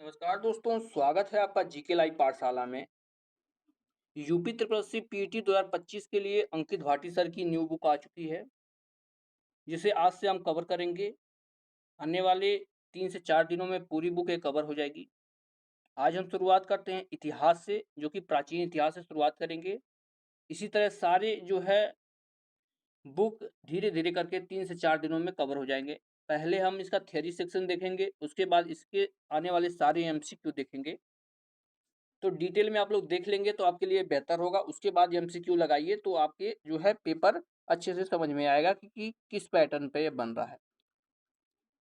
नमस्कार दोस्तों, स्वागत है आपका जीके लाइव पाठशाला में। यूपी ट्रिपल एससी पीटी 2025 के लिए अंकित भाटी सर की न्यू बुक आ चुकी है, जिसे आज से हम कवर करेंगे। आने वाले 3 से 4 दिनों में पूरी बुक कवर हो जाएगी। आज हम शुरुआत करते हैं इतिहास से, जो कि प्राचीन इतिहास से शुरुआत करेंगे। इसी तरह सारे जो है बुक धीरे-धीरे करके 3 से 4 दिनों में कवर हो जाएँगे। पहले हम इसका थ्योरी सेक्शन देखेंगे, उसके बाद इसके आने वाले सारे एमसीक्यू देखेंगे। तो डिटेल में आप लोग देख लेंगे तो आपके लिए बेहतर होगा। उसके बाद एमसीक्यू लगाइए तो आपके जो है पेपर अच्छे से समझ में आएगा कि किस पैटर्न पे ये बन रहा है।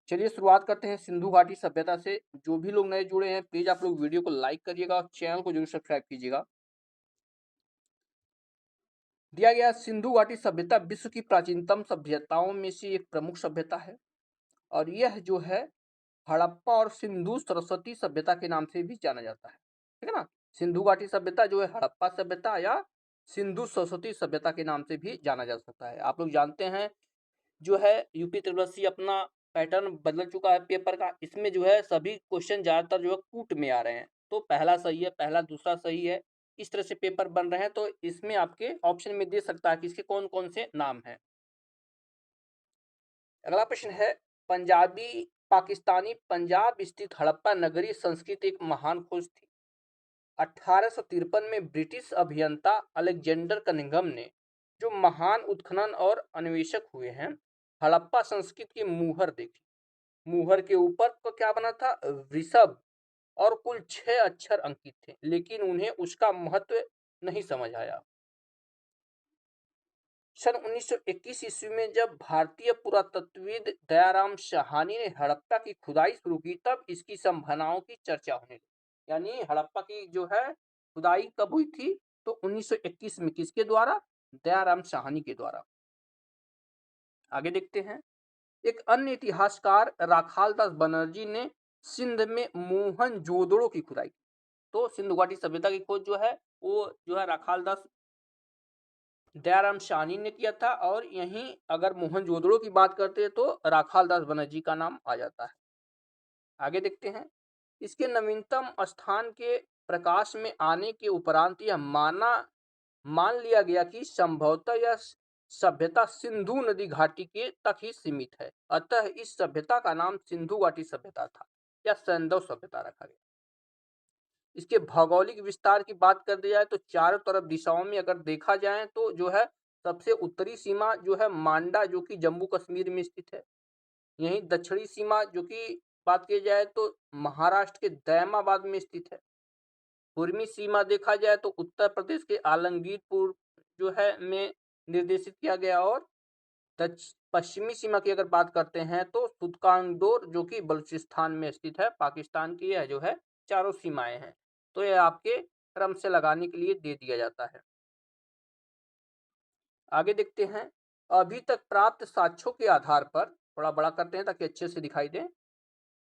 चलिए शुरुआत करते हैं सिंधु घाटी सभ्यता से। जो भी लोग नए जुड़े हैं प्लीज आप लोग वीडियो को लाइक करिएगा और चैनल को जरूर सब्सक्राइब कीजिएगा। दिया गया सिंधु घाटी सभ्यता विश्व की प्राचीनतम सभ्यताओं में से एक प्रमुख सभ्यता है और यह जो है हड़प्पा और सिंधु सरस्वती सभ्यता के नाम से भी जाना जाता है। ठीक है ना। सिंधु घाटी सभ्यता जो है हड़प्पा सभ्यता या सिंधु सरस्वती सभ्यता के नाम से भी जाना जा सकता है। आप लोग जानते हैं जो है यूपी ट्रिपल एससी अपना पैटर्न बदल चुका है पेपर का। इसमें जो है सभी क्वेश्चन ज्यादातर जो है कूट में आ रहे हैं, तो पहला सही है, पहला दूसरा सही है, इस तरह से पेपर बन रहे हैं। तो इसमें आपके ऑप्शन में दे सकता है कि इसके कौन कौन से नाम हैं। अगला प्रश्न है, पंजाबी पाकिस्तानी पंजाब स्थित हड़प्पा नगरी संस्कृति एक महान खोज थी। 1853 में ब्रिटिश अभियंता अलेक्जेंडर कनिंघम ने जो महान उत्खनन और अन्वेषक हुए हैं, हड़प्पा संस्कृति की मुहर देखी। मुहर के ऊपर तो क्या बना था, वृषभ, और कुल 6 अक्षर अंकित थे, लेकिन उन्हें उसका महत्व नहीं समझ आया। सन 1921 ईस्वी में जब भारतीय पुरातत्वविद दयाराम साहनी ने हड़प्पा की खुदाई शुरू की, तब इसकी संभावनाओं की चर्चा होने लगी। यानी हड़प्पा की जो है खुदाई कब हुई थी, तो 1921 में। किसके द्वारा? दयाराम साहनी के द्वारा। आगे देखते हैं, एक अन्य इतिहासकार राखाल दास बनर्जी ने सिंध में मोहनजोदड़ो की खुदाई की। तो सिंधु घाटी सभ्यता की खोज जो है वो जो है राखाल दास दयाराम साहनी ने किया था, और यहीं अगर मोहनजोदड़ो की बात करते हैं तो राखाल दास बनर्जी का नाम आ जाता है। आगे देखते हैं, इसके नवीनतम स्थान के प्रकाश में आने के उपरांत यह मान लिया गया कि संभवतः यह सभ्यता सिंधु नदी घाटी के तक ही सीमित है। अतः इस सभ्यता का नाम सिंधु घाटी सभ्यता था या सैंधव सभ्यता रखा गया। इसके भौगोलिक विस्तार की बात कर दी जाए तो चारों तरफ दिशाओं में अगर देखा जाए तो जो है सबसे उत्तरी सीमा जो है मांडा, जो कि जम्मू कश्मीर में स्थित है। यहीं दक्षिणी सीमा जो कि बात की जाए तो महाराष्ट्र के दैमाबाद में स्थित है। पूर्वी सीमा देखा जाए तो उत्तर प्रदेश के आलमगीरपुर जो है में निर्देशित किया गया, और पश्चिमी सीमा की अगर बात करते हैं तो सुदकांगदोर जो कि बलूचिस्तान में स्थित है। पाकिस्तान की यह जो है चारों सीमाएं हैं, तो यह आपके क्रम से लगाने के लिए दे दिया जाता है। आगे देखते हैं, अभी तक प्राप्त साक्ष्यों के आधार पर, थोड़ा बड़ा करते हैं ताकि अच्छे से दिखाई दे।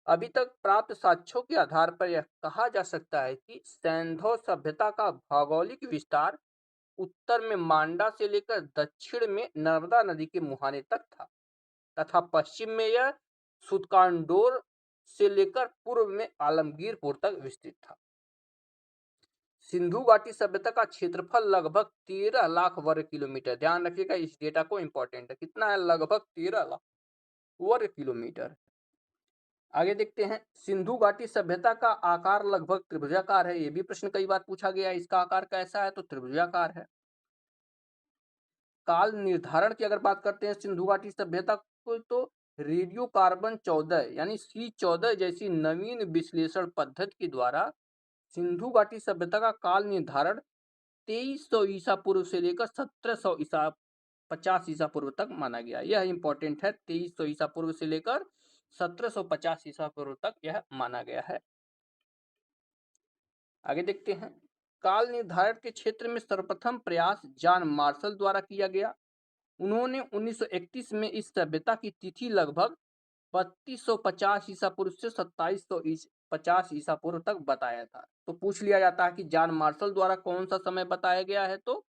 अभी तक प्राप्त साक्ष्यों के आधार पर यह कहा जा सकता है कि सैंधव सभ्यता का भौगोलिक विस्तार उत्तर में मांडा से लेकर दक्षिण में नर्मदा नदी के मुहाने तक था, तथा पश्चिम में यह सुदकांडोर से लेकर पूर्व में आलमगीरपुर तक विस्तृत था। सिंधु घाटी सभ्यता का क्षेत्रफल लगभग 13 लाख वर्ग किलोमीटर। ध्यान रखिएगा इस डेटा को, इंपॉर्टेंट है। कितना है? लगभग 13 लाख वर्ग किलोमीटर। आगे देखते हैं, सिंधु घाटी सभ्यता का आकार लगभग त्रिभुजाकार है। यह भी प्रश्न कई बार पूछा गया है, इसका आकार कैसा है, तो त्रिभुजाकार है। काल निर्धारण की अगर बात करते हैं सिंधु घाटी सभ्यता को, तो रेडियो कार्बन 14 यानी C14 जैसी नवीन विश्लेषण पद्धति के द्वारा सिंधु घाटी सभ्यता का काल निर्धारण 2300 ईसा पूर्व से लेकर 1750 ईसा पूर्व तक माना गया। यह इंपॉर्टेंट है, 2300 ईसा पूर्व से लेकर 1750 ईसा पूर्व तक यह माना गया है। आगे देखते हैं, काल निर्धारण के क्षेत्र में सर्वप्रथम प्रयास जॉन मार्शल द्वारा किया गया। उन्होंने 1931 में इस सभ्यता की तिथि लगभग 3250 ईसा पूर्व से 2750 ईसा पूर्व तक बताया था। तो पूछ लिया जाता है कि जॉन मार्शल द्वारा कौन सा समय बताया गया है, तो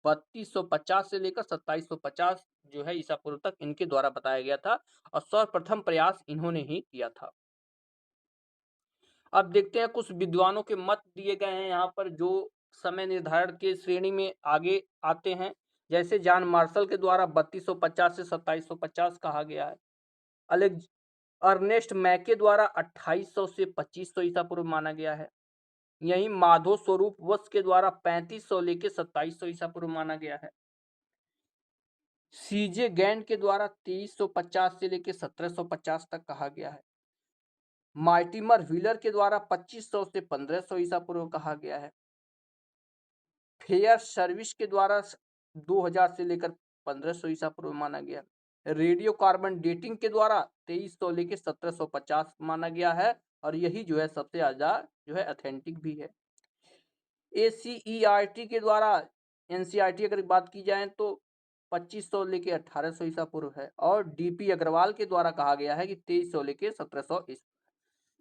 3250 से लेकर 2750 जो है ईसा पूर्व तक इनके द्वारा बताया गया था, और सर्वप्रथम प्रयास इन्होंने ही किया था। अब देखते हैं कुछ विद्वानों के मत दिए गए हैं यहाँ पर जो समय निर्धारण के श्रेणी में आगे आते हैं। जैसे जॉन मार्शल के द्वारा 3250 से 2750 कहा गया है। अलेक्ज अर्नेस्ट मैके द्वारा 2800 से 2500 ईसा पूर्व माना गया है। यही माधो स्वरूप वत्स के द्वारा 3500 लेके 2700 ईसा पूर्व माना गया है। सीजे गैंड के द्वारा 2350 से लेके 1750 तक कहा गया है। मार्टिमर व्हीलर के द्वारा 2500 से 1500 ईसा पूर्व कहा गया है। फेयर सर्विस के द्वारा 2000 से लेकर 1500 ईसा पूर्व माना गया। रेडियो कार्बन डेटिंग के द्वारा 2300 लेकर 1750 माना गया है और यही जो है सबसे ज्यादा जो है ऑथेंटिक भी है। ACERT के द्वारा NCERT अगर बात की जाए तो 2500 लेके 1800 ईसा पूर्व है और DP अग्रवाल के द्वारा कहा गया है कि 2300 लेके 1700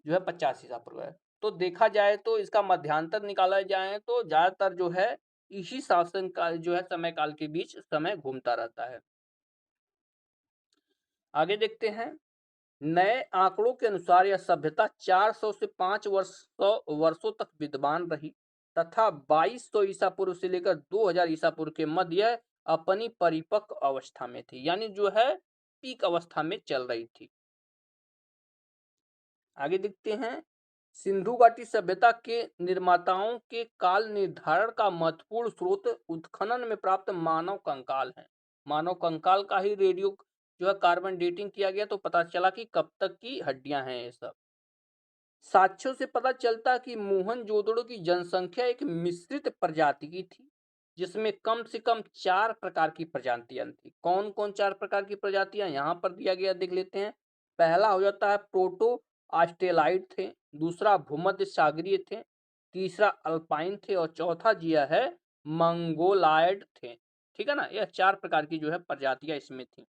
जो है 50 ईसा पूर्व है। तो देखा जाए तो इसका मध्यांतर निकाला जाए तो ज्यादातर जो है इसी शासन काल जो है समय काल के बीच समय घूमता रहता है। आगे देखते हैं। नए आंकड़ों के अनुसार यह सभ्यता 400 से 5 वर्षों तक विद्यमान रही तथा 2200 ईसा पूर्व से लेकर 2000 ईसा पूर्व के मध्य अपनी परिपक्व अवस्था में थी, यानी जो है पीक अवस्था में चल रही थी। आगे देखते हैं। सिंधु घाटी सभ्यता के निर्माताओं के काल निर्धारण का महत्वपूर्ण स्रोत उत्खनन में प्राप्त मानव कंकाल है। मानव कंकाल का ही रेडियो जो है कार्बन डेटिंग किया गया तो पता चला कि कब तक की हड्डियां हैं ये सब। साक्ष्यों से पता चलता कि मोहनजोदड़ो की जनसंख्या एक मिश्रित प्रजाति की थी जिसमें कम से कम 4 प्रकार की प्रजातियां थी। कौन कौन 4 प्रकार की प्रजातियां यहाँ पर दिया गया देख लेते हैं। पहला हो जाता है प्रोटो ऑस्ट्रेलाइड थे, दूसरा भूमध्य सागरीय थे, तीसरा अल्पाइन थे और चौथा जिया है मंगोलायड थे। ठीक है ना, यह 4 प्रकार की जो है प्रजातियां इसमें थी।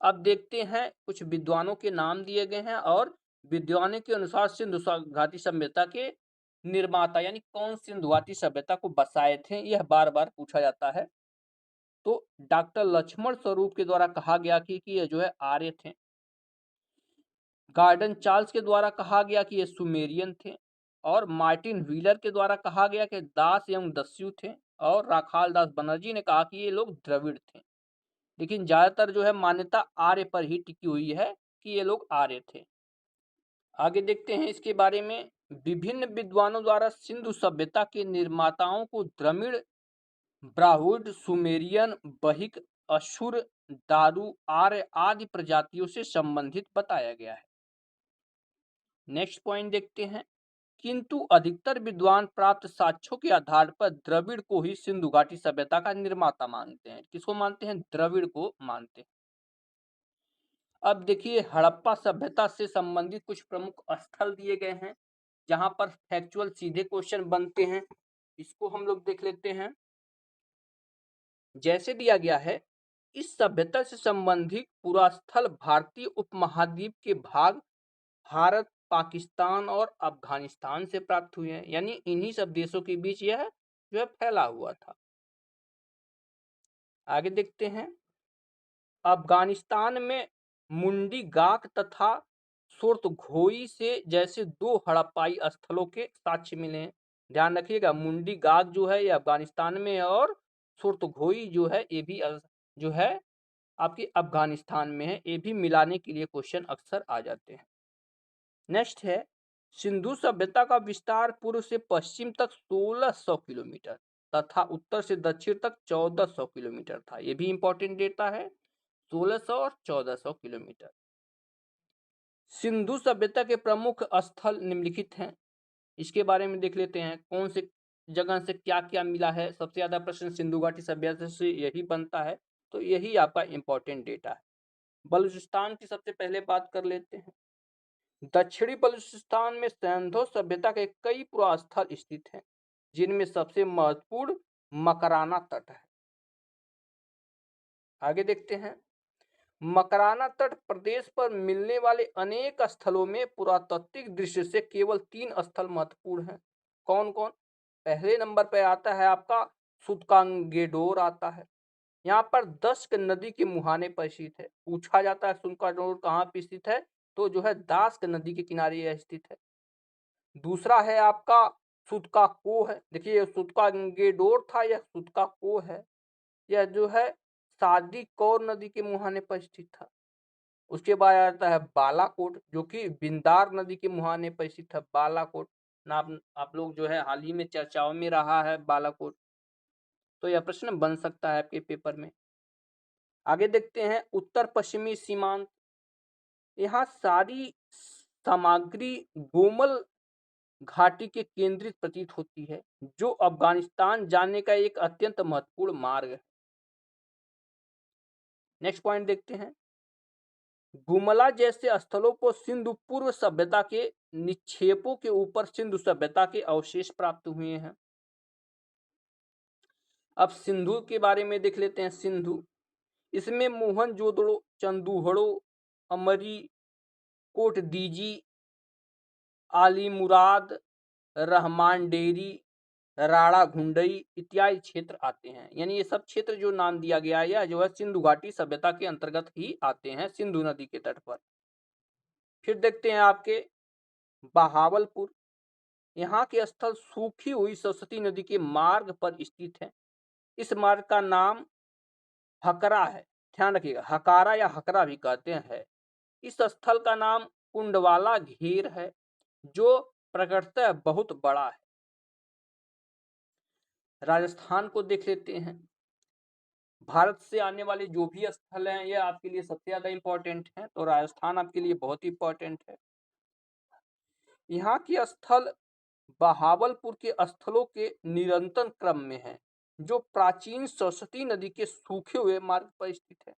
अब देखते हैं कुछ विद्वानों के नाम दिए गए हैं और विद्वानों के अनुसार सिंधु घाटी सभ्यता के निर्माता यानी कौन सिंधु घाटी सभ्यता को बसाए थे, यह बार बार पूछा जाता है। तो डॉक्टर लक्ष्मण स्वरूप के द्वारा कहा गया कि ये जो है आर्य थे। गार्डन चार्ल्स के द्वारा कहा गया कि ये सुमेरियन थे और मार्टिन व्हीलर के द्वारा कहा गया कि दास एवं दस्यु थे और राखाल दास बनर्जी ने कहा कि ये लोग द्रविड़ थे। लेकिन ज्यादातर जो है मान्यता आर्य पर ही टिकी हुई है कि ये लोग आर्य थे। आगे देखते हैं इसके बारे में। विभिन्न विद्वानों द्वारा सिंधु सभ्यता के निर्माताओं को द्रविड़, ब्राहुड, सुमेरियन, बहिक, अशुर, दारू, आर्य आदि प्रजातियों से संबंधित बताया गया है। नेक्स्ट पॉइंट देखते हैं। किंतु अधिकतर विद्वान प्राप्त साक्ष्यों के आधार पर द्रविड़ को ही सिंधु घाटी सभ्यता का निर्माता मानते हैं। किसको मानते हैं? द्रविड़ को मानते हैं। अब देखिए हड़प्पा सभ्यता से संबंधित कुछ प्रमुख स्थल दिए गए हैं जहां पर फैक्चुअल सीधे क्वेश्चन बनते हैं। इसको हम लोग देख लेते हैं। जैसे दिया गया है, इस सभ्यता से संबंधित पुरास्थल भारतीय उपमहाद्वीप के भाग भारत, पाकिस्तान और अफगानिस्तान से प्राप्त हुए हैं, यानी इन्हीं सब देशों के बीच यह जो है फैला हुआ था। आगे देखते हैं। अफगानिस्तान में मुंडी गाक तथा सुरतघोई से जैसे 2 हड़प्पाई स्थलों के साक्ष्य मिले हैं। ध्यान रखिएगा, मुंडी गाक जो है ये अफगानिस्तान में है और सुरतघोई जो है ये भी जो है आपकी अफगानिस्तान में है। ये भी मिलाने के लिए क्वेश्चन अक्सर आ जाते हैं। नेक्स्ट है। सिंधु सभ्यता का विस्तार पूर्व से पश्चिम तक 1600 किलोमीटर तथा उत्तर से दक्षिण तक 1400 किलोमीटर था। यह भी इंपॉर्टेंट डेटा है, 1600 और 1400 किलोमीटर। सिंधु सभ्यता के प्रमुख स्थल निम्नलिखित हैं। इसके बारे में देख लेते हैं कौन से जगह से क्या क्या मिला है। सबसे ज्यादा प्रश्न सिंधु घाटी सभ्यता से यही बनता है, तो यही आपका इंपॉर्टेंट डेटा है। बलूचिस्तान की सबसे पहले बात कर लेते हैं। दक्षिणी बलूचिस्तान में सिंधु सभ्यता के कई पुरास्थल स्थित हैं जिनमें सबसे महत्वपूर्ण मकराना तट है। आगे देखते हैं। मकराना तट प्रदेश पर मिलने वाले अनेक स्थलों में पुरातात्विक दृष्टि से केवल 3 स्थल महत्वपूर्ण हैं। कौन कौन? पहले नंबर पर आता है आपका सुतकांगेडोर आता है। यहाँ पर दस्क नदी के मुहाने पर स्थित है। पूछा जाता है सुतकांगेडोर कहाँ पर स्थित है, तो जो है दास्क नदी के किनारे यह स्थित है। दूसरा है आपका सूतका कोह है। देखिए सूतका गेडोर था, यह सूतका कोह है। यह जो है सादी कौर नदी के मुहाने पर स्थित था। उसके बाद आता है बालाकोट, जो कि बिंदार नदी के मुहाने पर स्थित है। बालाकोट नाम आप लोग जो है हाल ही में चर्चाओं में रहा है बालाकोट, तो यह प्रश्न बन सकता है आपके पेपर में। आगे देखते हैं उत्तर पश्चिमी सीमांत। यहाँ सारी सामग्री गोमल घाटी के केंद्रित प्रतीत होती है, जो अफगानिस्तान जाने का एक अत्यंत महत्वपूर्ण मार्ग है। नेक्स्ट पॉइंट देखते हैं। गुमला जैसे स्थलों को सिंधु पूर्व सभ्यता के निक्षेपों के ऊपर सिंधु सभ्यता के अवशेष प्राप्त हुए हैं। अब सिंधु के बारे में देख लेते हैं। सिंधु, इसमें मोहनजोदड़ो, चंदूहड़ो, अमरी, कोटदीजी, आलीमुराद, रहमान डेरी, राणा घुंडई इत्यादि क्षेत्र आते हैं। यानी ये सब क्षेत्र जो नाम दिया गया है यह जो है सिंधु घाटी सभ्यता के अंतर्गत ही आते हैं, सिंधु नदी के तट पर। फिर देखते हैं आपके बहावलपुर। यहाँ के स्थल सूखी हुई सरस्वती नदी के मार्ग पर स्थित है। इस मार्ग का नाम हकरा है, ध्यान रखिएगा, हकारा या हकरा भी कहते हैं। इस स्थल का नाम कुंडवाला घेर है, जो प्रकृतः बहुत बड़ा है। राजस्थान को देख लेते हैं। भारत से आने वाले जो भी स्थल हैं ये आपके लिए सबसे ज्यादा इंपॉर्टेंट है, तो राजस्थान आपके लिए बहुत ही इंपॉर्टेंट है। यहाँ के स्थल बहावलपुर के स्थलों के निरंतर क्रम में है, जो प्राचीन सरस्वती नदी के सूखे हुए मार्ग पर स्थित है।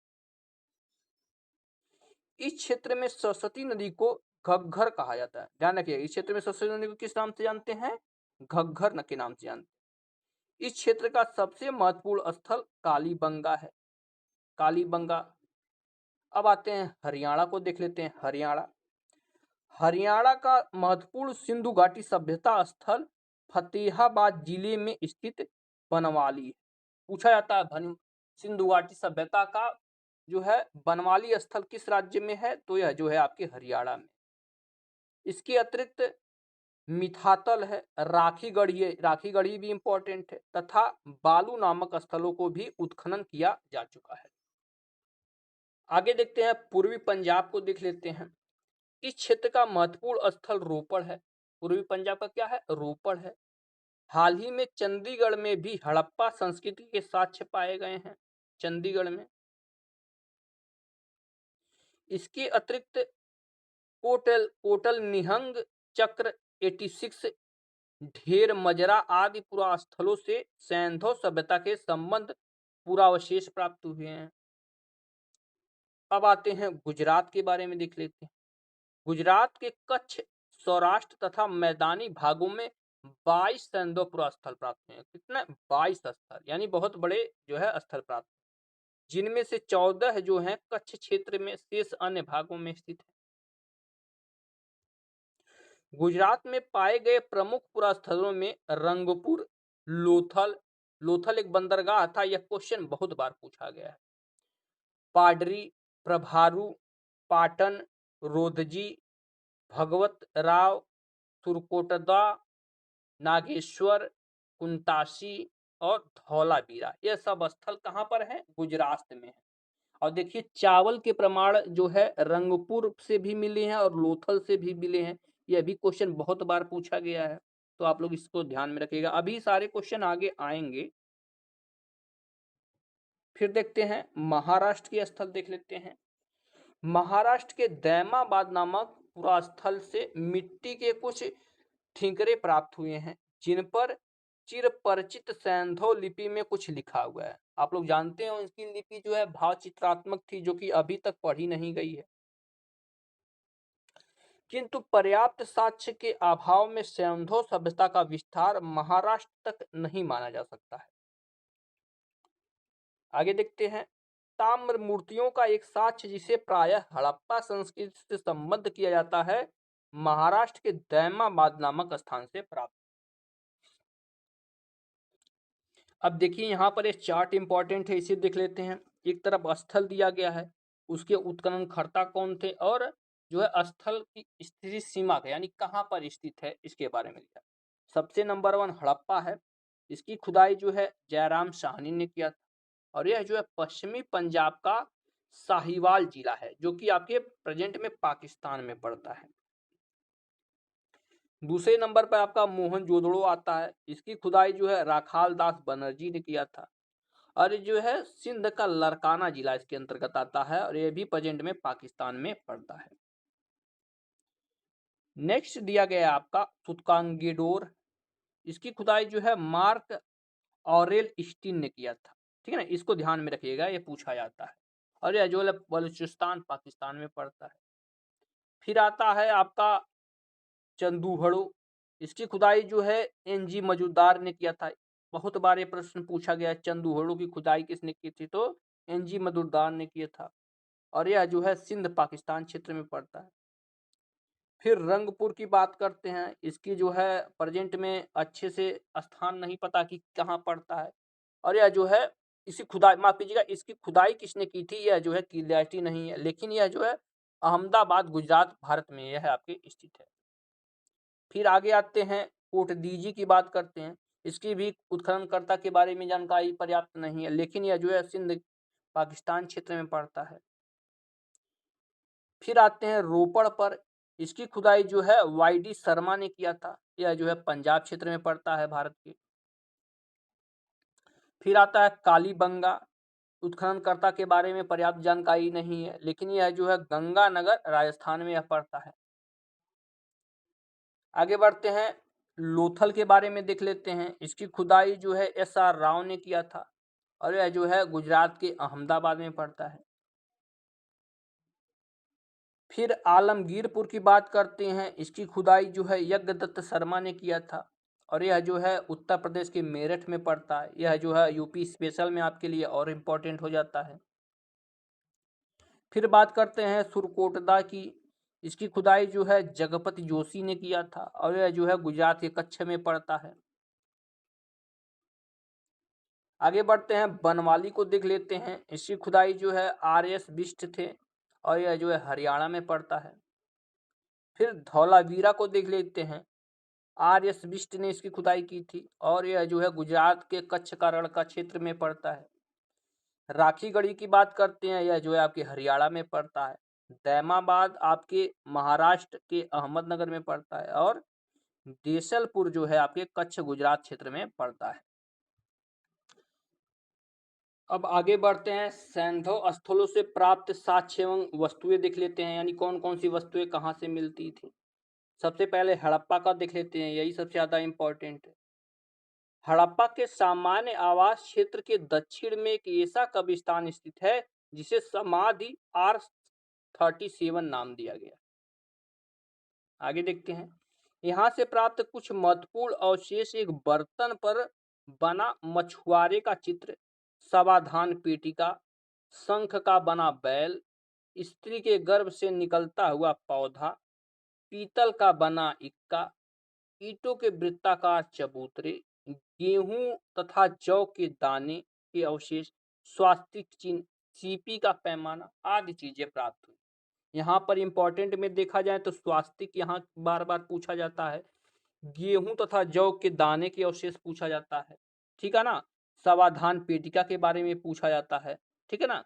इस क्षेत्र में सरस्वती नदी को घग्घर कहा जाता है। ध्यान रखिएगा, इस क्षेत्र में सरस्वती नदी को किस नाम से जानते हैं? घग्घर के नाम से जानते हैं। इस क्षेत्र का सबसे महत्वपूर्ण स्थल कालीबंगा है। कालीबंगा। अब आते हैं हरियाणा को देख लेते हैं। हरियाणा, हरियाणा का महत्वपूर्ण सिंधु घाटी सभ्यता स्थल फतेहाबाद जिले में स्थित बनवाली है। पूछा जाता है सिंधु घाटी सभ्यता का जो है बनवाली स्थल किस राज्य में है, तो यह जो है आपके हरियाणा में। इसके अतिरिक्त मिथातल है, राखीगढ़ी भी इंपॉर्टेंट है, तथा बालू नामक स्थलों को भी उत्खनन किया जा चुका है। आगे देखते हैं पूर्वी पंजाब को देख लेते हैं। इस क्षेत्र का महत्वपूर्ण स्थल रोपड़ है। पूर्वी पंजाब का क्या है? रोपड़ है। हाल ही में चंडीगढ़ में भी हड़प्पा संस्कृति के साक्ष्य पाए गए हैं, चंडीगढ़ में। इसके अतिरिक्त कोटल निहंग चक्र 86 ढेर मजरा आदि पुरा स्थलों से सैंधव सभ्यता के संबंध पुरावशेष प्राप्त हुए हैं। अब आते हैं गुजरात के बारे में देख लेते हैं। गुजरात के कच्छ, सौराष्ट्र तथा मैदानी भागों में 22 सैंधव पुरास्थल प्राप्त हुए हैं। कितने? 22 स्थल, यानी बहुत बड़े जो है स्थल प्राप्त, जिनमें से 14 जो हैं कच्छ क्षेत्र में, शेष अन्य भागों में स्थित है। गुजरात में पाए गए प्रमुख पुरास्थलों में रंगपुर, लोथल, लोथल एक बंदरगाह था, यह क्वेश्चन बहुत बार पूछा गया है। पाडरी, प्रभारू, पाटन, रोधजी, भगवत राव, तुरकोटदा, नागेश्वर, कुंतासी और धौलावीरा, यह सब स्थल कहाँ पर है? गुजरात में है। और देखिए चावल के प्रमाण जो है रंगपुर से भी मिले हैं और लोथल से भी मिले हैं। यह भी क्वेश्चन बहुत बार पूछा गया है, तो आप लोग इसको ध्यान में रखिएगा। अभी सारे क्वेश्चन आगे आएंगे। फिर देखते हैं महाराष्ट्र के स्थल देख लेते हैं। महाराष्ट्र के दैमाबाद नामक पुरास्थल से मिट्टी के कुछ ठीकरे प्राप्त हुए हैं, जिन पर चिर परिचित सैंधव लिपि में कुछ लिखा हुआ है। आप लोग जानते हो इसकी लिपि जो है भाव चित्रात्मक थी, जो कि अभी तक पढ़ी नहीं गई है। किंतु पर्याप्त साक्ष्य के अभाव में सैंधव सभ्यता का विस्तार महाराष्ट्र तक नहीं माना जा सकता है। आगे देखते हैं ताम्र मूर्तियों का एक साक्ष्य, जिसे प्रायः हड़प्पा संस्कृति से संबद्ध किया जाता है, महाराष्ट्र के दैमाबाद नामक स्थान से प्राप्त। अब देखिए यहाँ पर एक चार्ट इंपॉर्टेंट है, इसे देख लेते हैं। एक तरफ स्थल दिया गया है, उसके उत्खनन कर्ता कौन थे और जो है स्थल की स्थिति सीमा का यानी कहाँ पर स्थित है इसके बारे में लिखा। सबसे नंबर 1 हड़प्पा है। इसकी खुदाई जो है जयराम साहनी ने किया था और यह जो है पश्चिमी पंजाब का साहिवाल जिला है जो कि आपके प्रेजेंट में पाकिस्तान में पड़ता है। दूसरे नंबर पर आपका मोहनजोदड़ो आता है। इसकी खुदाई जो है राखाल दास बनर्जी ने किया था और ये जो है सिंध का लरकाना जिला इसके अंतर्गत आता है और यह भी प्रेजेंट में पाकिस्तान में पड़ता है। नेक्स्ट दिया गया है आपका तुतकांगेडोर। इसकी खुदाई जो है मार्क ऑरेल स्टीन ने किया था। ठीक है ना, इसको ध्यान में रखिएगा, ये पूछा जाता है और यह जो है बलूचिस्तान पाकिस्तान में पड़ता है। फिर आता है आपका चंदूहड़ो। इसकी खुदाई जो है एनजी मजूमदार ने किया था। बहुत बार ये प्रश्न पूछा गया है चंदूहड़ो की खुदाई किसने की थी, तो एनजी मजूमदार ने किया था और यह जो है सिंध पाकिस्तान क्षेत्र में पड़ता है। फिर रंगपुर की बात करते हैं। इसकी जो है प्रेजेंट में अच्छे से स्थान नहीं पता कि कहाँ पड़ता है और यह जो है इसी खुदाई माफ कीजिएगा इसकी खुदाई किसने की थी, यह जो है क्लियरिटी नहीं है, लेकिन यह जो है अहमदाबाद गुजरात भारत में यह आपके स्थित है। फिर आगे आते हैं कोटदीजी की बात करते हैं। इसकी भी उत्खननकर्ता के बारे में जानकारी पर्याप्त नहीं है, लेकिन यह जो है सिंध पाकिस्तान क्षेत्र में पड़ता है। फिर आते हैं रोपड़ पर। इसकी खुदाई जो है वाईडी शर्मा ने किया था। यह जो है पंजाब क्षेत्र में पड़ता है भारत के। फिर आता है कालीबंगा। उत्खननकर्ता के बारे में पर्याप्त जानकारी नहीं है, लेकिन यह जो है गंगानगर राजस्थान में यह पड़ता है। आगे बढ़ते हैं लोथल के बारे में देख लेते हैं। इसकी खुदाई जो है SR राव ने किया था और यह जो है गुजरात के अहमदाबाद में पड़ता है। फिर आलमगीरपुर की बात करते हैं। इसकी खुदाई जो है यज्ञदत्त शर्मा ने किया था और यह जो है उत्तर प्रदेश के मेरठ में पड़ता है। यह जो है यूपी स्पेशल में आपके लिए और इम्पोर्टेंट हो जाता है। फिर बात करते हैं सुरकोटदा की। इसकी खुदाई जो है जगपति जोशी ने किया था और यह जो है गुजरात के कच्छ में पड़ता है। आगे बढ़ते हैं बनवाली को देख लेते हैं। इसकी खुदाई जो है RS बिष्ट थे और यह जो है हरियाणा में पड़ता है। फिर धौलावीरा को देख लेते हैं। RS बिष्ट ने इसकी खुदाई की थी और यह जो है गुजरात के कच्छ का रण का क्षेत्र में पड़ता है। राखीगढ़ी की बात करते हैं। यह जो है आपके हरियाणा में पड़ता है। दैमाबाद आपके महाराष्ट्र के अहमदनगर में पड़ता है और देसलपुर जो है आपके कच्छ गुजरात क्षेत्र में पड़ता है। अब आगे बढ़ते हैं सैंधव स्थलों से प्राप्त साक्ष्य एवं वस्तुएं देख लेते हैं, यानी कौन कौन सी वस्तुएं कहाँ से मिलती थी। सबसे पहले हड़प्पा का देख लेते हैं, यही सबसे ज्यादा इंपॉर्टेंट है। हड़प्पा के सामान्य आवास क्षेत्र के दक्षिण में एक ऐसा कब्रिस्तान स्थित है जिसे समाधि R37 नाम दिया गया। आगे देखते हैं। यहाँ से प्राप्त कुछ महत्वपूर्ण अवशेष एक बर्तन पर बना मछुआरे का चित्र, समाधान पेटिका, शंख का बना बैल, स्त्री के गर्भ से निकलता हुआ पौधा, पीतल का बना इक्का, ईंटों के वृत्ताकार चबूतरे, गेहूं तथा जौ के दाने के अवशेष, स्वास्तिक चिन्ह, सीपी का पैमाना आदि चीजें प्राप्त हुई। यहाँ पर इंपॉर्टेंट में देखा जाए तो स्वास्तिक यहाँ बार बार पूछा जाता है। गेहूं तथा जौ के दाने के अवशेष पूछा जाता है, ठीक है ना। समाधान पेटिका के बारे में पूछा जाता है, ठीक है ना।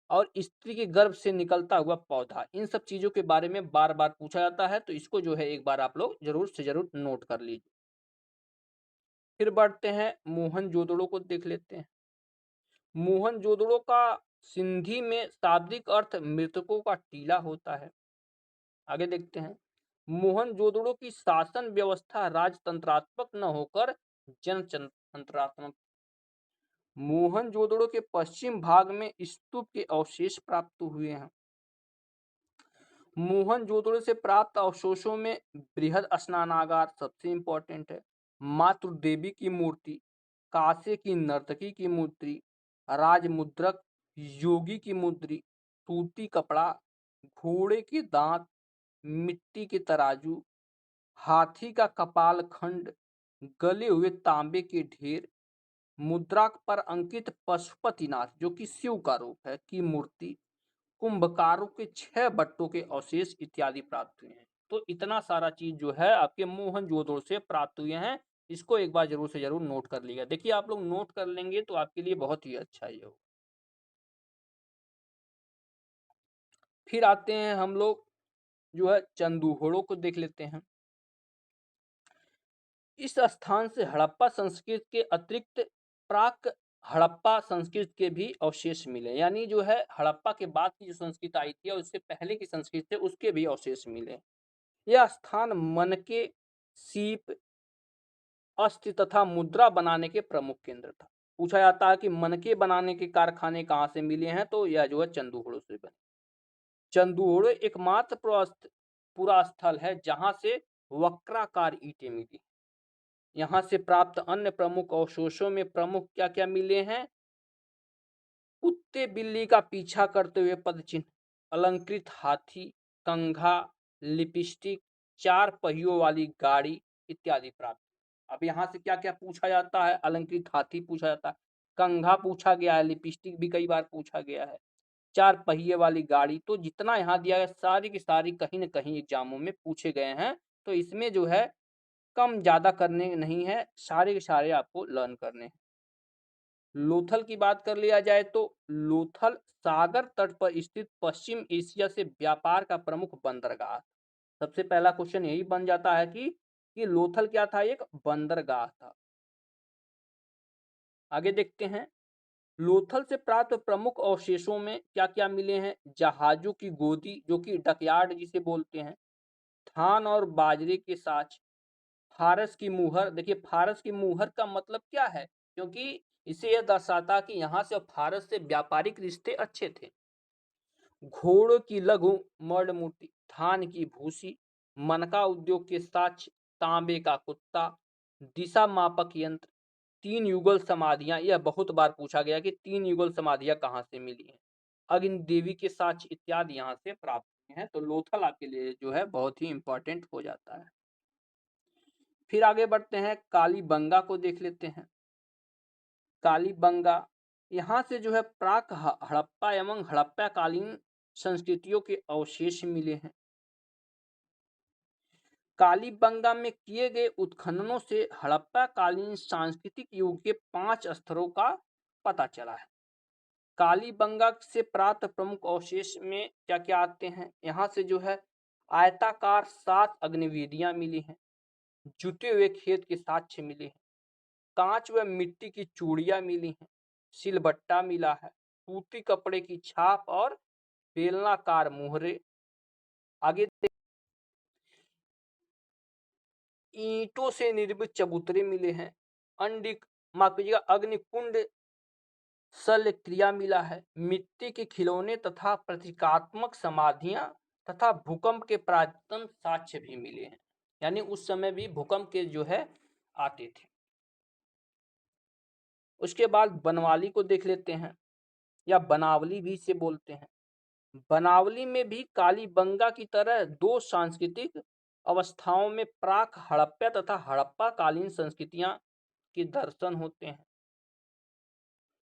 और स्त्री के गर्भ से निकलता हुआ पौधा, इन सब चीजों के बारे में बार बार पूछा जाता है, तो इसको जो है एक बार आप लोग जरूर से जरूर नोट कर लीजिए। फिर बढ़ते हैं मोहनजोदड़ो को देख लेते हैं। मोहनजोदड़ो का सिंधी में शाब्दिक अर्थ मृतकों का टीला होता है। आगे देखते हैं। मोहनजोदड़ो की शासन व्यवस्था राजतंत्रात्मक न होकर जनतंत्रात्मक। मोहनजोदड़ो के पश्चिम भाग में स्तूप के अवशेष प्राप्त हुए हैं। मोहनजोदड़ो से प्राप्त अवशेषों में बृहद स्नानागार सबसे इंपॉर्टेंट है, मातृ देवी की मूर्ति, कांसे की नर्तकी की मूर्ति, राजमुद्रक, योगी की मूर्ति, सूती कपड़ा, घोड़े के दांत, मिट्टी के तराजू, हाथी का कपाल खंड, गले हुए तांबे के ढेर, मुद्रा पर अंकित पशुपतिनाथ जो कि शिव का रूप है की मूर्ति, कुंभकारों के 6 बट्टों के अवशेष इत्यादि प्राप्त हुए हैं। तो इतना सारा चीज़ जो है आपके मोहनजोदड़ो से प्राप्त हुए हैं। इसको एक बार ज़रूर से ज़रूर नोट कर लीजिएगा। देखिए आप लोग नोट कर लेंगे तो आपके लिए बहुत ही अच्छा ये होगा। फिर आते हैं हम लोग जो है चंदूहोड़ो को देख लेते हैं। इस स्थान से हड़प्पा संस्कृति के अतिरिक्त प्राक हड़प्पा संस्कृति के भी अवशेष मिले। यानी जो है हड़प्पा के बाद की जो संस्कृति आई थी और उससे पहले की संस्कृति थे उसके भी अवशेष मिले। यह स्थान मनके, सीप, अस्थि तथा मुद्रा बनाने के प्रमुख केंद्र था। पूछा जाता है कि मनके बनाने के कारखाने कहाँ से मिले हैं, तो यह जो है चंदूहोड़ो से बने। चंदूहोड़ो एकमात्र पुरा स्थल है जहां से वक्राकार ईंटें मिली। यहाँ से प्राप्त अन्य प्रमुख अवशेषों में प्रमुख क्या क्या मिले हैं? कुत्ते बिल्ली का पीछा करते हुए पदचिन्ह, अलंकृत हाथी, कंघा, लिपस्टिक, 4 पहियों वाली गाड़ी इत्यादि प्राप्त। अब यहाँ से क्या क्या पूछा जाता है? अलंकृत हाथी पूछा जाता है, कंघा पूछा गया है, लिपस्टिक भी कई बार पूछा गया है, 4 पहिए वाली गाड़ी। तो जितना यहाँ दिया है सारी की सारी कहीं न कहीं एग्जामों में पूछे गए हैं। तो इसमें जो है कम ज़्यादा करने नहीं है, सारे के सारे आपको लर्न करने हैं। लोथल की बात कर लिया जाए तो लोथल सागर तट पर स्थित पश्चिम एशिया से व्यापार का प्रमुख बंदरगाह। सबसे पहला क्वेश्चन यही बन जाता है कि लोथल क्या था? एक बंदरगाह था। आगे देखते हैं लोथल से प्राप्त प्रमुख अवशेषों में क्या क्या मिले हैं? जहाजों की गोदी जो कि डकयार्ड जिसे बोलते हैं, धान और बाजरे के साच, फारस की मुहर। देखिए फारस की मुहर का मतलब क्या है? क्योंकि इसे यह दर्शाता कि यहाँ से फारस से व्यापारिक रिश्ते अच्छे थे। घोड़ों की लघु मर्द मूर्ति, धान की भूसी, मनका उद्योग के साक्ष्य, तांबे का कुत्ता, दिशा मापक यंत्र, 3 युगल समाधियां। यह बहुत बार पूछा गया कि 3 युगल समाधियां कहाँ से मिली हैं? अग्नि देवी के साक्ष्य इत्यादि यहाँ से प्राप्त हुए हैं। तो लोथल आपके लिए जो है बहुत ही इंपॉर्टेंट हो जाता है। फिर आगे बढ़ते हैं, कालीबंगा को देख लेते हैं। कालीबंगा यहाँ से जो है प्राक हड़प्पा एवं हड़प्पा कालीन संस्कृतियों के अवशेष मिले हैं। कालीबंगा में किए गए उत्खननों से हड़प्पा कालीन सांस्कृतिक युग के 5 स्तरों का पता चला है। कालीबंगा से प्राप्त प्रमुख अवशेष में क्या क्या आते हैं? यहाँ से जो है आयताकार 7 अग्निवेदियां मिली हैं, जुते हुए खेत के साक्ष्य मिले हैं, कांच व मिट्टी की चूड़ियां मिली हैं, सिलबट्टा मिला है, सूती कपड़े की छाप और बेलनाकार मुहरे। आगे ईंटों से निर्मित चबूतरे मिले हैं, अंडिक माफ कीजिएगा अग्निकुंड शल्य क्रिया मिला है, मिट्टी के खिलौने तथा प्रतीकात्मक समाधियां तथा भूकंप के प्राचीन साक्ष्य भी मिले हैं। यानी उस समय भी भूकंप के जो है आते थे। उसके बाद बनवाली को देख लेते हैं, या बनावली भी इसे बोलते हैं। बनावली में भी कालीबंगा की तरह 2 सांस्कृतिक अवस्थाओं में प्राक हड़प्पा तथा हड़प्पा कालीन संस्कृतियां के दर्शन होते हैं।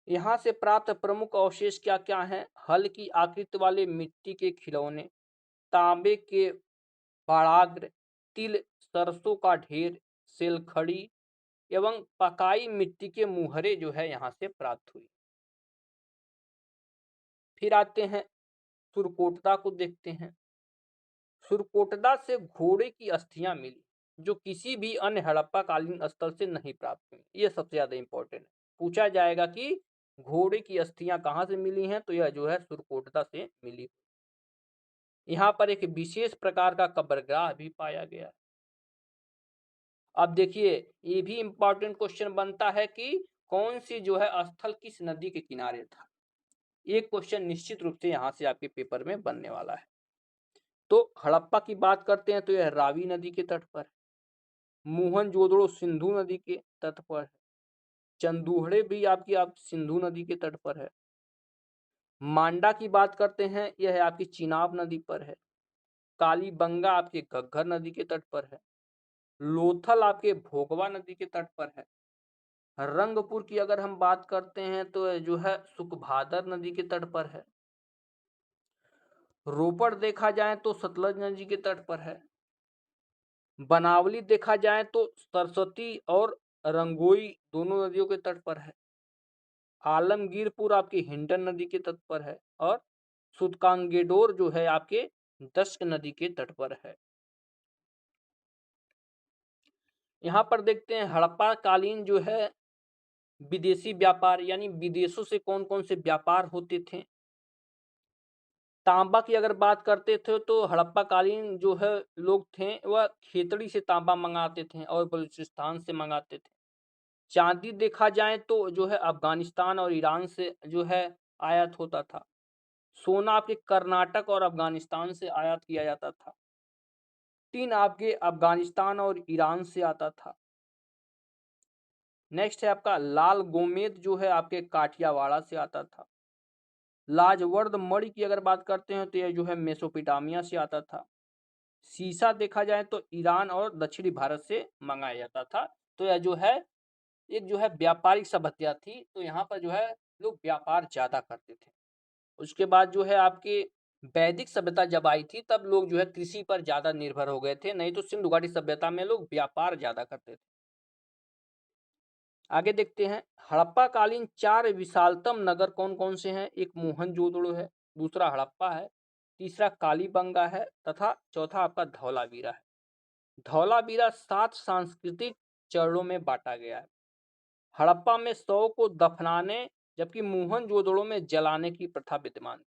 यहाँ से प्राप्त प्रमुख अवशेष क्या क्या हैं? हल की आकृति वाले मिट्टी के खिलौने, तांबे के बाड़ाग्र, तिल, सरसों का ढेर, सेलखड़ी एवं पकाई मिट्टी के मुहरे जो है यहाँ से प्राप्त हुई। फिर आते हैं सुरकोटदा को देखते हैं। सुरकोटदा से घोड़े की अस्थियां मिली जो किसी भी अन्य हड़प्पा कालीन स्थल से नहीं प्राप्त हुई। यह सबसे ज्यादा इंपॉर्टेंट है। पूछा जाएगा कि घोड़े की अस्थियां कहाँ से मिली हैं, तो यह जो है सुरकोटदा से मिली। यहाँ पर एक विशेष प्रकार का कब्रगाह भी पाया गया है। अब देखिए ये भी इंपॉर्टेंट क्वेश्चन बनता है कि कौन सी जो है स्थल किस नदी के किनारे था। एक क्वेश्चन निश्चित रूप से यहाँ से आपके पेपर में बनने वाला है। तो हड़प्पा की बात करते हैं तो यह रावी नदी के तट पर, मोहनजोदड़ो सिंधु नदी के तट पर है, चंदूहड़े भी आपकी सिंधु नदी के तट पर है, मांडा की बात करते हैं यह आपकी चिनाब नदी पर है, कालीबंगा आपके घग्गर नदी के तट पर है, लोथल आपके भोगवा नदी के तट पर है, रंगपुर की अगर हम बात करते हैं तो जो है सुखभादर नदी के तट पर है, रोपड़ देखा जाए तो सतलज नदी के तट पर है। बनावली देखा जाए तो सरस्वती और रंगोई दोनों नदियों के तट पर है। आलमगीरपुर आपकी हिंडन नदी के तट पर है और सुदकांगेडोर जो है आपके दश्क नदी के तट पर है। यहाँ पर देखते हैं हड़प्पा कालीन जो है विदेशी व्यापार यानी विदेशों से कौन कौन से व्यापार होते थे। तांबा की अगर बात करते थे तो हड़प्पा कालीन जो है लोग थे वह खेतड़ी से तांबा मंगाते थे और बलूचिस्तान से मंगाते थे। चांदी देखा जाए तो जो है अफगानिस्तान और ईरान से जो है आयात होता था। सोना आपके कर्नाटक और अफगानिस्तान से आयात किया जाता था। टीन आपके अफगानिस्तान और ईरान से आता था। नेक्स्ट है आपका लाल गोमेद जो है आपके काठियावाड़ा से आता था। लाजवर्द मणि की अगर बात करते हैं तो यह जो है मेसोपोटामिया से आता था। शीशा देखा जाए तो ईरान और दक्षिणी भारत से मंगाया जाता था। तो यह जो है एक जो है व्यापारिक सभ्यता थी, तो यहाँ पर जो है लोग व्यापार ज्यादा करते थे। उसके बाद जो है आपके वैदिक सभ्यता जब आई थी तब लोग जो है कृषि पर ज्यादा निर्भर हो गए थे, नहीं तो सिंधु घाटी सभ्यता में लोग व्यापार ज्यादा करते थे। आगे देखते हैं हड़प्पा कालीन 4 विशालतम नगर कौन कौन से हैं। एक मोहनजोदड़ो है, दूसरा हड़प्पा है, तीसरा कालीबंगा है तथा चौथा आपका धौलावीरा है। धौलावीरा 7 सांस्कृतिक चरणों में बांटा गया है। हड़प्पा में शव को दफनाने जबकि मोहनजोदड़ो में जलाने की प्रथा विद्यमान।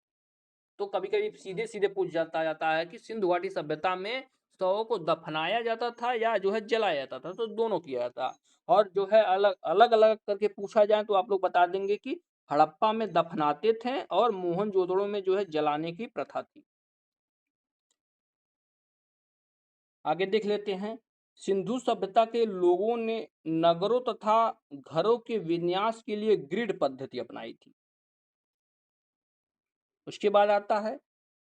तो कभी कभी सीधे सीधे पूछ जाता जाता है कि सिंधु घाटी सभ्यता में शवों को दफनाया जाता था या जो है जलाया जाता था, तो दोनों किया जाता। और जो है अलग अलग अलग करके पूछा जाए तो आप लोग बता देंगे कि हड़प्पा में दफनाते थे और मोहनजोदड़ो में जो है जलाने की प्रथा थी। आगे देख लेते हैं सिंधु सभ्यता के लोगों ने नगरों तथा घरों के विन्यास के लिए ग्रिड पद्धति अपनाई थी। उसके बाद आता है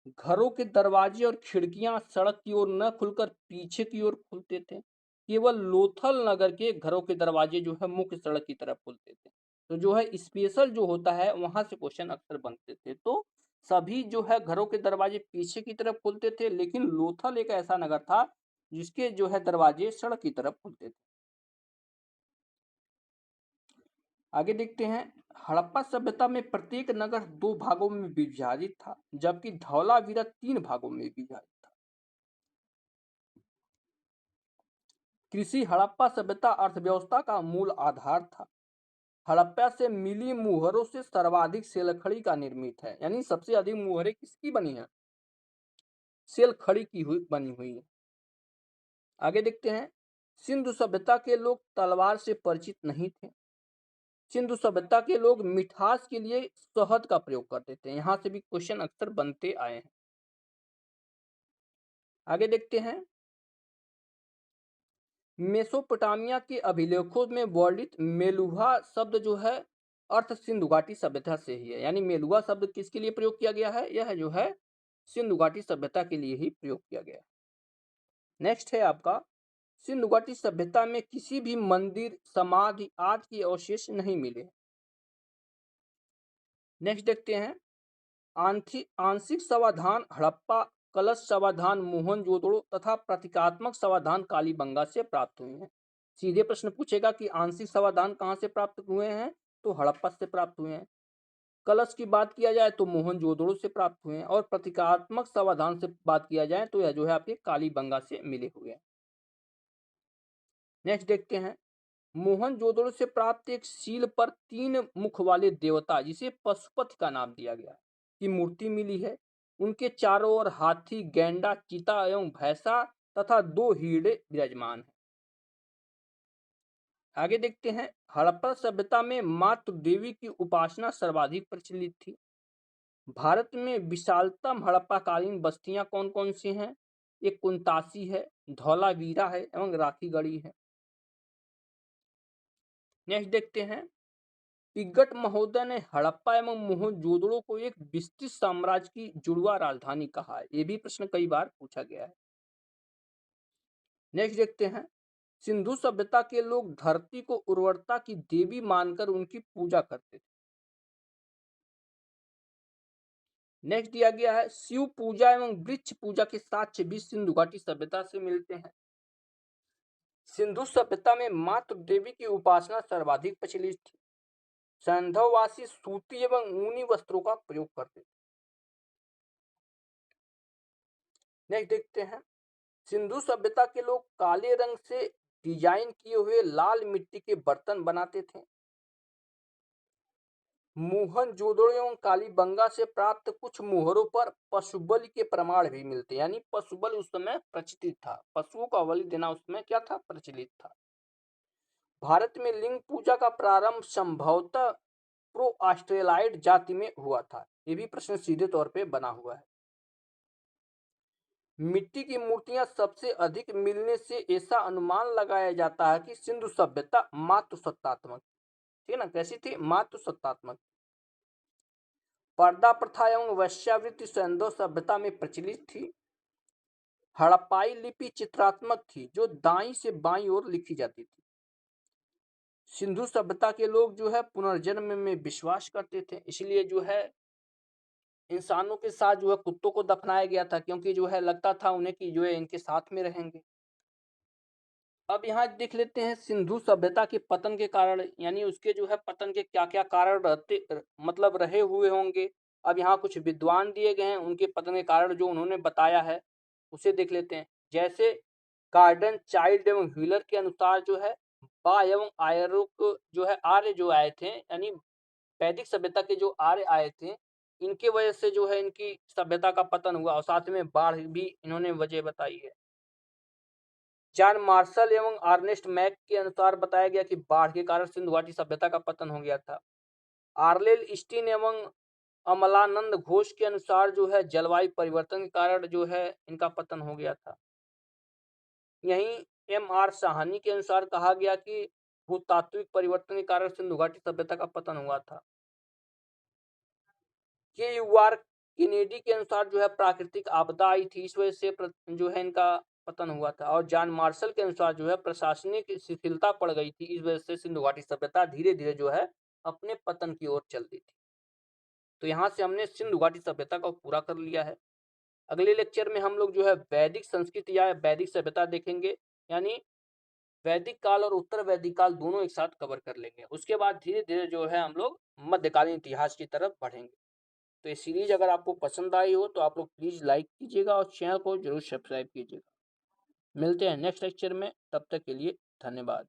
घरों के दरवाजे और खिड़कियां सड़क की ओर न खुलकर पीछे की ओर खुलते थे। केवल लोथल नगर के घरों के दरवाजे जो है मुख्य सड़क की तरफ खुलते थे। तो जो है स्पेशल जो होता है वहां से क्वेश्चन अक्सर बनते थे। तो सभी जो है घरों के दरवाजे पीछे की तरफ खुलते थे, लेकिन लोथल एक ऐसा नगर था जिसके जो है दरवाजे सड़क की तरफ खुलते थे। आगे देखते हैं हड़प्पा सभ्यता में प्रत्येक नगर 2 भागों में विभाजित था, जबकि धौलावीरा 3 भागों में विभाजित था। कृषि हड़प्पा सभ्यता अर्थव्यवस्था का मूल आधार था। हड़प्पा से मिली मुहरों से सर्वाधिक सेलखड़ी का निर्मित है, यानी सबसे अधिक मुहरें किसकी बनी है, सेलखड़ी की हुई बनी हुई है। आगे देखते हैं सिंधु सभ्यता के लोग तलवार से परिचित नहीं थे। सिंधु सभ्यता के लोग मिठास के लिए शहद का प्रयोग करते थे। यहां से भी क्वेश्चन अक्सर बनते आए हैं। आगे देखते हैं मेसोपोटामिया के अभिलेखों में वर्णित मेलुहा शब्द जो है अर्थ सिंधु घाटी सभ्यता से ही है, यानी मेलुहा शब्द किसके लिए प्रयोग किया गया है, यह जो है सिंधु घाटी सभ्यता के लिए ही प्रयोग किया गया है। नेक्स्ट है आपका सिंधु घाटी सभ्यता में किसी भी मंदिर समाधि आदि के अवशेष नहीं मिले। नेक्स्ट देखते हैं आंशिक समाधान हड़प्पा, कलश समाधान मोहनजोदड़ो तथा प्रतीकात्मक समाधान कालीबंगा से प्राप्त हुए हैं। सीधे प्रश्न पूछेगा कि आंशिक समाधान कहां से प्राप्त हुए हैं, तो हड़प्पा से प्राप्त हुए हैं। कलश की बात किया जाए तो मोहनजोदड़ो से प्राप्त हुए हैं और प्रतीकात्मक समाधान से बात किया जाए तो यह जो है आपके कालीबंगा से मिले हुए हैं। नेक्स्ट देखते हैं मोहनजोदड़ो से प्राप्त एक सील पर 3 मुख वाले देवता जिसे पशुपति का नाम दिया गया की मूर्ति मिली है। उनके चारों ओर हाथी, गैंडा, चीता एवं भैंसा तथा 2 हीरे विराजमान हैं। आगे देखते हैं हड़प्पा सभ्यता में मातृ देवी की उपासना सर्वाधिक प्रचलित थी। भारत में विशालतम हड़प्पाकालीन बस्तियां कौन कौन सी हैं? एक कुंतासी है, धौलावीरा है एवं राखीगढ़ी है। नेक्स्ट देखते हैं पिग्गट महोदय ने हड़प्पा एवं मोहनजोदड़ो को एक विस्तृत साम्राज्य की जुड़वा राजधानी कहा है। यह भी प्रश्न कई बार पूछा गया है। नेक्स्ट देखते हैं सिंधु सभ्यता के लोग धरती को उर्वरता की देवी मानकर उनकी पूजा करते थे। नेक्स्ट दिया गया है शिव पूजा एवं वृक्ष पूजा के साक्ष्य भी सिंधु घाटी सभ्यता से मिलते हैं। सिंधु सभ्यता में मातृ देवी की उपासना सर्वाधिक प्रचलित थी। सैंधववासी सूती एवं ऊनी वस्त्रों का प्रयोग करते थे। नेक्स्ट देखते हैं, सिंधु सभ्यता के लोग काले रंग से डिजाइन किए हुए लाल मिट्टी के बर्तन बनाते थे। मोहनजोदड़ो एवं कालीबंगा से प्राप्त कुछ मोहरों पर पशु बलि के प्रमाण भी मिलते हैं, यानी पशु बलि उस समय प्रचलित था, पशुओं का बलि देना उस समय क्या था, प्रचलित था। भारत में लिंग पूजा का प्रारंभ संभवतः प्रो ऑस्ट्रेलाइड जाति में हुआ था। ये भी प्रश्न सीधे तौर पे बना हुआ है। मिट्टी की मूर्तियां सबसे अधिक मिलने से ऐसा अनुमान लगाया जाता है कि सिंधु सभ्यता मातृसत्तात्मक, ठीक है ना, कैसी थी, मातृसत्तात्मक। पर्दा प्रथा एवं वैश्यावृत्ति सैंधव सभ्यता में प्रचलित थी। हड़प्पाई लिपि चित्रात्मक थी जो दाईं से बाईं ओर लिखी जाती थी। सिंधु सभ्यता के लोग जो है पुनर्जन्म में विश्वास करते थे, इसलिए जो है इंसानों के साथ जो है कुत्तों को दफनाया गया था, क्योंकि जो है लगता था उन्हें कि जो है इनके साथ में रहेंगे। अब यहाँ देख लेते हैं सिंधु सभ्यता के पतन के कारण, यानी उसके जो है पतन के क्या क्या कारण मतलब रहे हुए होंगे। अब यहाँ कुछ विद्वान दिए गए हैं, उनके पतन के कारण जो उन्होंने बताया है उसे देख लेते हैं। जैसे गार्डन चाइल्ड एवं व्हीलर के अनुसार जो है बा एवं आर्यों जो है आर्य जो आए थे, यानी वैदिक सभ्यता के जो आर्य आए थे, इनके वजह से जो है इनकी सभ्यता का पतन हुआ, और साथ में बाढ़ भी इन्होंने वजह बताई है। जॉन मार्शल एवं अर्नेस्ट मैक के अनुसार बताया गया कि बाढ़ के कारण सिंधु घाटी सभ्यता का पतन हो गया था। आर्लेल स्टीन एवं अमलानंद घोष के अनुसार जो है जलवायु परिवर्तन के कारण जो है इनका पतन हो गया था। यहीं एम आर साहनी के अनुसार कहा गया कि भूतात्विक परिवर्तन के कारण सिंधु घाटी सभ्यता का पतन हुआ था। के यू आर केनेडी के अनुसार जो है प्राकृतिक आपदा आई थी, इस वजह से जो है इनका पतन हुआ था। और जॉन मार्शल के अनुसार जो है प्रशासनिक शिथिलता पड़ गई थी, इस वजह से सिंधु घाटी सभ्यता धीरे धीरे जो है अपने पतन की ओर चल रही थी। तो यहाँ से हमने सिंधु घाटी सभ्यता को पूरा कर लिया है। अगले लेक्चर में हम लोग जो है वैदिक संस्कृति या वैदिक सभ्यता देखेंगे, यानी वैदिक काल और उत्तर वैदिक काल दोनों एक साथ कवर कर लेंगे। उसके बाद धीरे धीरे जो है हम लोग मध्यकालीन इतिहास की तरफ बढ़ेंगे। तो ये सीरीज अगर आपको पसंद आई हो तो आप लोग प्लीज़ लाइक कीजिएगा और चैनल को जरूर सब्सक्राइब कीजिएगा। मिलते हैं नेक्स्ट लेक्चर में, तब तक के लिए धन्यवाद।